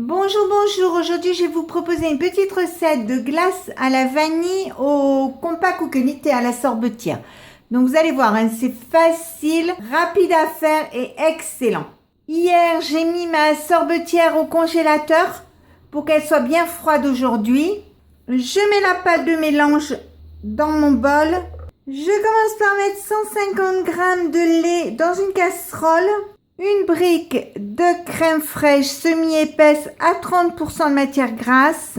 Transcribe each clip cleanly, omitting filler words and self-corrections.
Bonjour, bonjour. Aujourd'hui, je vais vous proposer une petite recette de glace à la vanille au compas coconité à la sorbetière. Donc, vous allez voir, hein, c'est facile, rapide à faire et excellent. Hier, j'ai mis ma sorbetière au congélateur pour qu'elle soit bien froide aujourd'hui. Je mets la pâte de mélange dans mon bol. Je commence par mettre 150 g de lait dans une casserole. Une brique de crème fraîche semi-épaisse à 30% de matière grasse.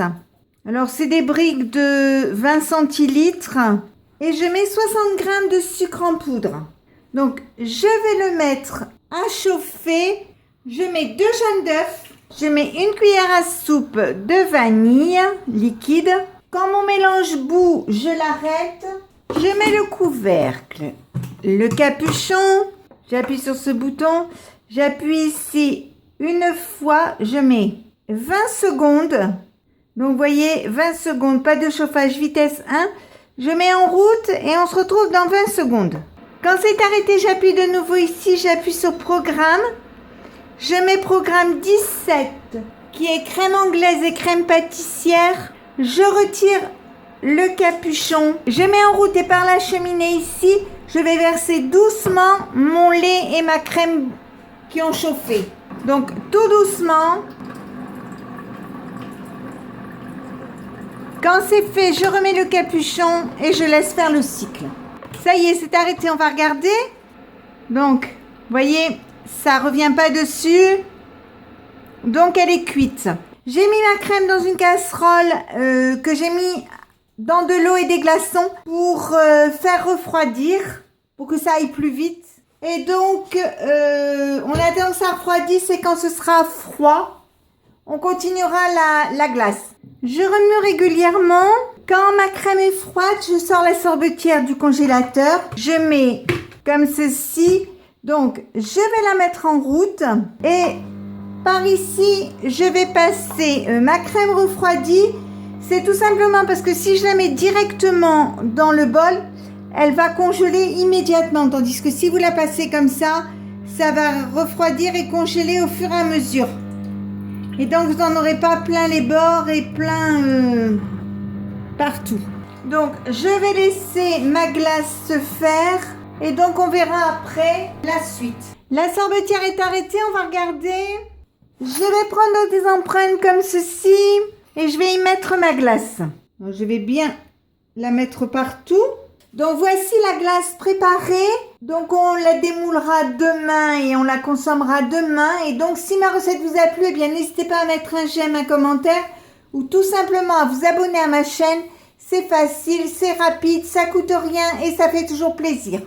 Alors, c'est des briques de 20 centilitres. Et je mets 60 g de sucre en poudre. Donc, je vais le mettre à chauffer. Je mets 2 jaunes d'œufs. Je mets une cuillère à soupe de vanille liquide. Quand mon mélange bout, je l'arrête. Je mets le couvercle, le capuchon. J'appuie sur ce bouton. J'appuie ici une fois. Je mets 20 secondes. Donc, vous voyez, 20 secondes, pas de chauffage, vitesse 1. Je mets en route et on se retrouve dans 20 secondes. Quand c'est arrêté, j'appuie de nouveau ici. J'appuie sur programme. Je mets programme 17, qui est crème anglaise et crème pâtissière. Je retire le capuchon. Je mets en route et par la cheminée ici, je vais verser doucement mon lait et ma crème qui ont chauffé. Donc, tout doucement. Quand c'est fait, je remets le capuchon et je laisse faire le cycle. Ça y est, c'est arrêté, on va regarder. Donc, vous voyez, ça ne revient pas dessus. Donc, elle est cuite. J'ai mis ma crème dans une casserole que j'ai mis dans de l'eau et des glaçons pour faire refroidir, pour que ça aille plus vite. Et donc, on attend que ça refroidisse et quand ce sera froid, on continuera la glace. Je remue régulièrement. Quand ma crème est froide, je sors la sorbetière du congélateur. Je mets comme ceci. Donc, je vais la mettre en route. Et par ici, je vais passer ma crème refroidie. C'est tout simplement parce que si je la mets directement dans le bol, elle va congeler immédiatement. Tandis que si vous la passez comme ça, ça va refroidir et congeler au fur et à mesure. Et donc, vous n'en aurez pas plein les bords et plein partout. Donc, je vais laisser ma glace se faire. Et donc, on verra après la suite. La sorbetière est arrêtée, on va regarder. Je vais prendre des empreintes comme ceci. Et je vais y mettre ma glace. Donc, je vais bien la mettre partout. Donc, voici la glace préparée. Donc, on la démoulera demain et on la consommera demain. Et donc, si ma recette vous a plu, eh bien, n'hésitez pas à mettre un j'aime, un commentaire ou tout simplement à vous abonner à ma chaîne. C'est facile, c'est rapide, ça coûte rien et ça fait toujours plaisir.